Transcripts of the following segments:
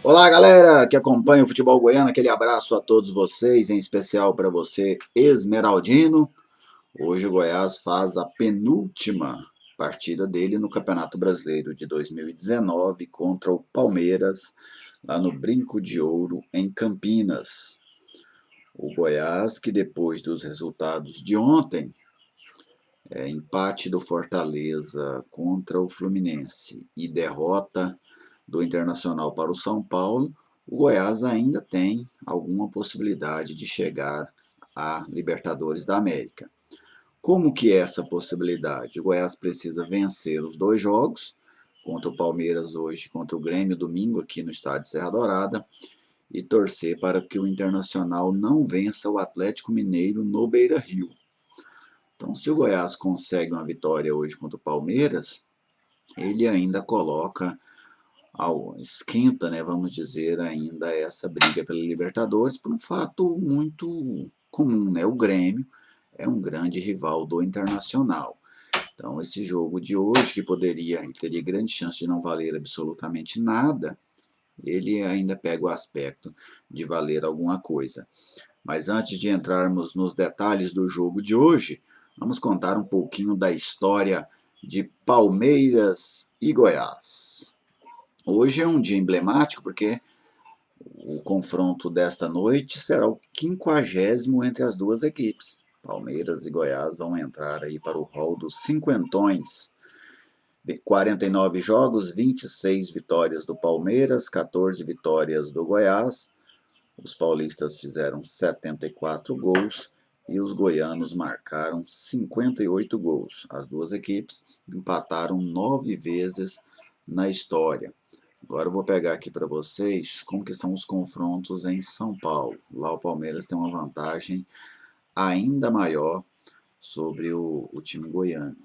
Olá, galera que acompanha o futebol goiano, aquele abraço a todos vocês, em especial para você, esmeraldino. Hoje o Goiás faz a penúltima partida dele no Campeonato Brasileiro de 2019 contra o Palmeiras, lá no Brinco de Ouro, em Campinas. O Goiás, que depois dos resultados de ontem, empate do Fortaleza contra o Fluminense e derrota do Internacional para o São Paulo, o Goiás ainda tem alguma possibilidade de chegar à Libertadores da América. Como que é essa possibilidade? O Goiás precisa vencer os dois jogos, contra o Palmeiras hoje, contra o Grêmio domingo aqui no estádio Serra Dourada, e torcer para que o Internacional não vença o Atlético Mineiro no Beira-Rio. Então, se o Goiás consegue uma vitória hoje contra o Palmeiras, ele ainda coloca, esquenta, né, vamos dizer, ainda essa briga pela Libertadores, por um fato muito comum, né? O Grêmio é um grande rival do Internacional. Então, esse jogo de hoje, que teria grande chance de não valer absolutamente nada, ele ainda pega o aspecto de valer alguma coisa. Mas antes de entrarmos nos detalhes do jogo de hoje, vamos contar um pouquinho da história de Palmeiras e Goiás. Hoje é um dia emblemático porque o confronto desta noite será o 50º entre as duas equipes. Palmeiras e Goiás vão entrar aí para o rol dos cinquentões. 49 jogos, 26 vitórias do Palmeiras, 14 vitórias do Goiás. Os paulistas fizeram 74 gols e os goianos marcaram 58 gols. As duas equipes empataram 9 vezes na história. Agora eu vou pegar aqui para vocês como que são os confrontos em São Paulo. Lá o Palmeiras tem uma vantagem ainda maior sobre o time goiano.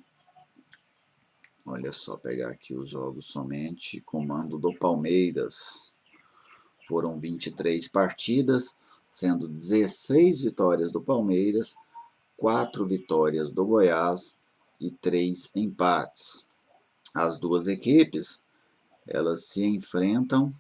Olha só, pegar aqui os jogos somente, comando do Palmeiras. Foram 23 partidas, sendo 16 vitórias do Palmeiras, 4 vitórias do Goiás e 3 empates. As duas equipes, elas se enfrentam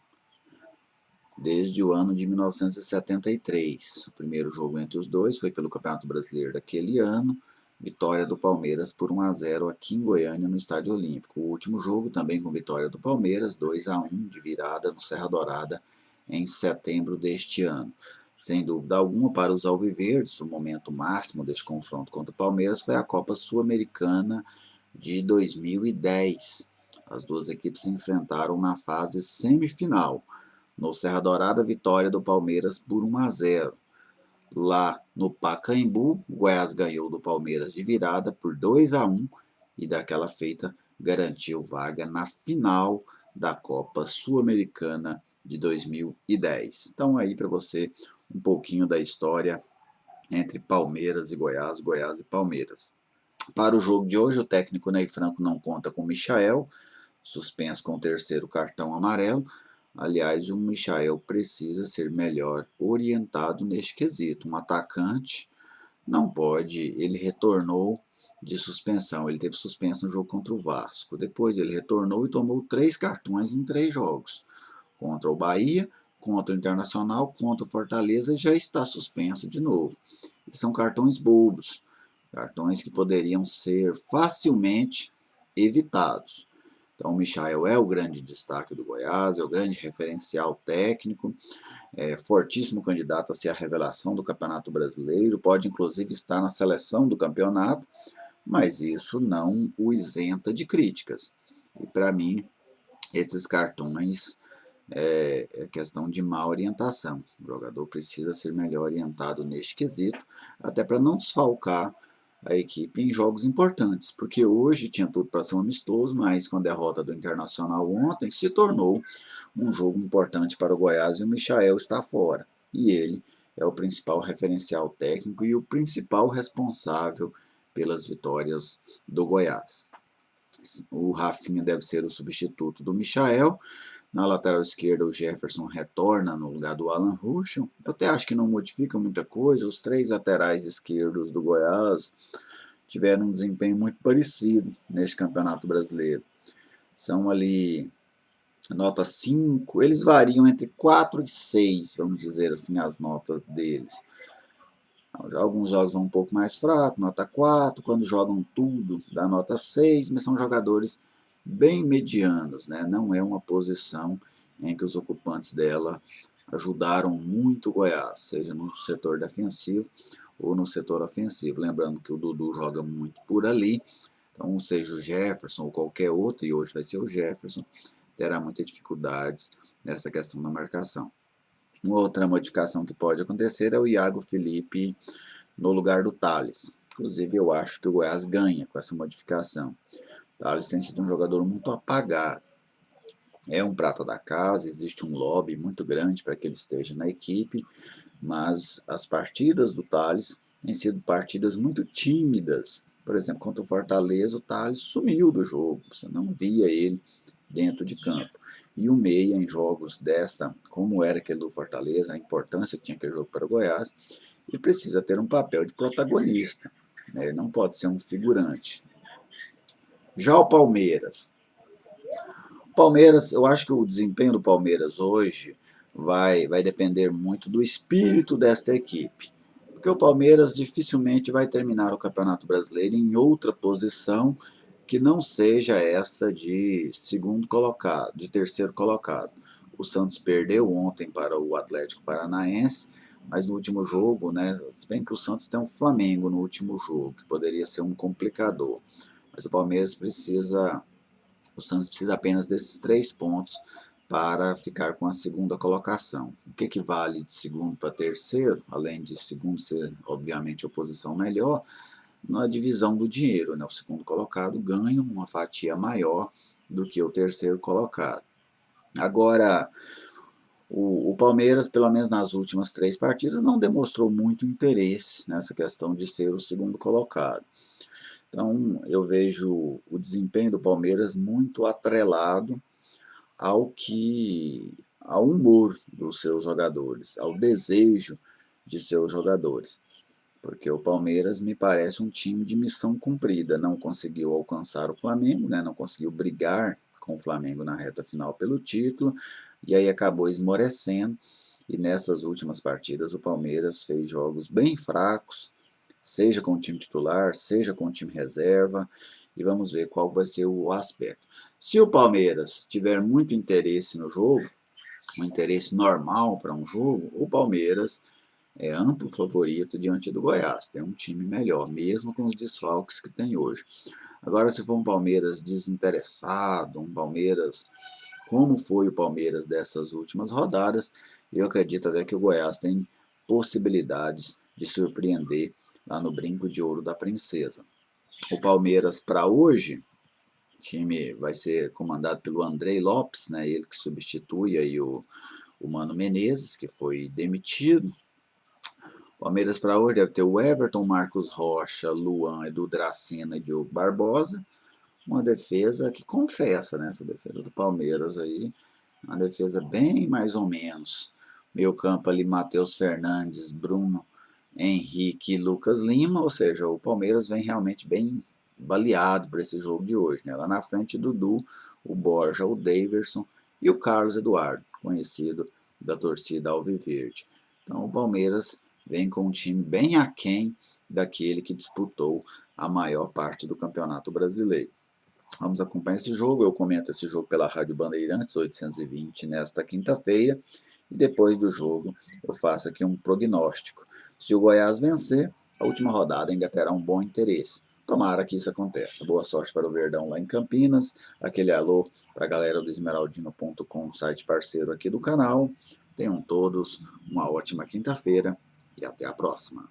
desde o ano de 1973. O primeiro jogo entre os dois foi pelo Campeonato Brasileiro daquele ano, vitória do Palmeiras por 1-0 aqui em Goiânia, no Estádio Olímpico. O último jogo também com vitória do Palmeiras, 2-1 de virada no Serra Dourada, em setembro deste ano. Sem dúvida alguma, para os alviverdes, o momento máximo deste confronto contra o Palmeiras foi a Copa Sul-Americana de 2010. As duas equipes se enfrentaram na fase semifinal. No Serra Dourada, vitória do Palmeiras por 1-0. Lá no Pacaembu, o Goiás ganhou do Palmeiras de virada por 2-1 e daquela feita garantiu vaga na final da Copa Sul-Americana de 2010. Então aí para você um pouquinho da história entre Palmeiras e Goiás, Goiás e Palmeiras. Para o jogo de hoje, o técnico Ney Franco não conta com o Michael, suspenso com o terceiro cartão amarelo. Aliás, o Michael precisa ser melhor orientado neste quesito. Um atacante não pode, ele retornou de suspensão, ele teve suspenso no jogo contra o Vasco. Depois ele retornou e tomou 3 cartões em 3 jogos. Contra o Bahia, contra o Internacional, contra o Fortaleza, já está suspenso de novo. E são cartões bobos, cartões que poderiam ser facilmente evitados. Então o Michael é o grande destaque do Goiás, é o grande referencial técnico, é fortíssimo candidato a ser a revelação do Campeonato Brasileiro, pode inclusive estar na seleção do campeonato, mas isso não o isenta de críticas. E para mim, esses cartões é questão de má orientação. O jogador precisa ser melhor orientado neste quesito, até para não desfalcar a equipe em jogos importantes, porque hoje tinha tudo para ser um amistoso, mas com a derrota do Internacional ontem se tornou um jogo importante para o Goiás e o Michael está fora. E ele é o principal referencial técnico e o principal responsável pelas vitórias do Goiás. O Rafinha deve ser o substituto do Michael. Na lateral esquerda, o Jefferson retorna no lugar do Alan Ruschel. Eu até acho que não modifica muita coisa. Os 3 laterais esquerdos do Goiás tiveram um desempenho muito parecido neste Campeonato Brasileiro. são ali nota 5, eles variam entre 4 e 6, vamos dizer assim, as notas deles. Alguns jogos vão um pouco mais fraco, nota 4, quando jogam tudo dá nota 6, mas são jogadores bem medianos, né? Não é uma posição em que os ocupantes dela ajudaram muito o Goiás, seja no setor defensivo ou no setor ofensivo. Lembrando que o Dudu joga muito por ali, então seja o Jefferson ou qualquer outro, e hoje vai ser o Jefferson, terá muitas dificuldades nessa questão da marcação. Uma outra modificação que pode acontecer é o Iago Felipe no lugar do Thales. Inclusive, eu acho que o Goiás ganha com essa modificação. O Thales tem sido um jogador muito apagado. É um prata da casa, existe um lobby muito grande para que ele esteja na equipe, mas as partidas do Thales têm sido partidas muito tímidas. Por exemplo, contra o Fortaleza, o Thales sumiu do jogo, você não via ele dentro de campo. E o meia em jogos desta, como era aquele do Fortaleza, a importância que tinha aquele jogo para o Goiás, ele precisa ter um papel de protagonista, né? Ele não pode ser um figurante. Já o Palmeiras, eu acho que o desempenho do Palmeiras hoje vai depender muito do espírito desta equipe. Porque o Palmeiras dificilmente vai terminar o Campeonato Brasileiro em outra posição que não seja essa de segundo colocado, de terceiro colocado. O Santos perdeu ontem para o Atlético Paranaense, mas no último jogo, né, se bem que o Santos tem um Flamengo no último jogo, que poderia ser um complicador. Mas o Santos precisa apenas desses 3 pontos para ficar com a segunda colocação. O que vale de segundo para terceiro, além de segundo ser obviamente a posição melhor, na divisão do dinheiro, né? O segundo colocado ganha uma fatia maior do que o terceiro colocado. Agora, o Palmeiras, pelo menos nas últimas 3 partidas, não demonstrou muito interesse nessa questão de ser o segundo colocado. Então, eu vejo o desempenho do Palmeiras muito atrelado ao humor dos seus jogadores, ao desejo de seus jogadores. Porque o Palmeiras me parece um time de missão cumprida, não conseguiu alcançar o Flamengo, né? Não conseguiu brigar com o Flamengo na reta final pelo título, e aí acabou esmorecendo, e nessas últimas partidas o Palmeiras fez jogos bem fracos, seja com o time titular, seja com o time reserva, e vamos ver qual vai ser o aspecto. Se o Palmeiras tiver muito interesse no jogo, um interesse normal para um jogo, o Palmeiras é amplo favorito diante do Goiás, tem um time melhor, mesmo com os desfalques que tem hoje. Agora, se for um Palmeiras desinteressado, um Palmeiras como foi o Palmeiras dessas últimas rodadas, eu acredito até que o Goiás tem possibilidades de surpreender lá no Brinco de Ouro da Princesa. O Palmeiras para hoje, o time vai ser comandado pelo Andrei Lopes, né, ele que substitui aí o Mano Menezes, que foi demitido. O Palmeiras para hoje deve ter o Everton, Marcos Rocha, Luan, Edu Dracena e Diogo Barbosa. Uma defesa que confessa, né? Essa defesa do Palmeiras aí, uma defesa bem mais ou menos. Meio campo ali, Matheus Fernandes, Bruno Henrique e Lucas Lima, ou seja, o Palmeiras vem realmente bem baleado para esse jogo de hoje, né? Lá na frente, Dudu, o Borja, o Daverson e o Carlos Eduardo, conhecido da torcida alviverde. Então o Palmeiras vem com um time bem aquém daquele que disputou a maior parte do Campeonato Brasileiro. Vamos acompanhar esse jogo, eu comento esse jogo pela Rádio Bandeirantes 820 nesta quinta-feira, e depois do jogo eu faço aqui um prognóstico. Se o Goiás vencer, a última rodada ainda terá um bom interesse. Tomara que isso aconteça. Boa sorte para o Verdão lá em Campinas. Aquele alô para a galera do esmeraldino.com, site parceiro aqui do canal. Tenham todos uma ótima quinta-feira e até a próxima.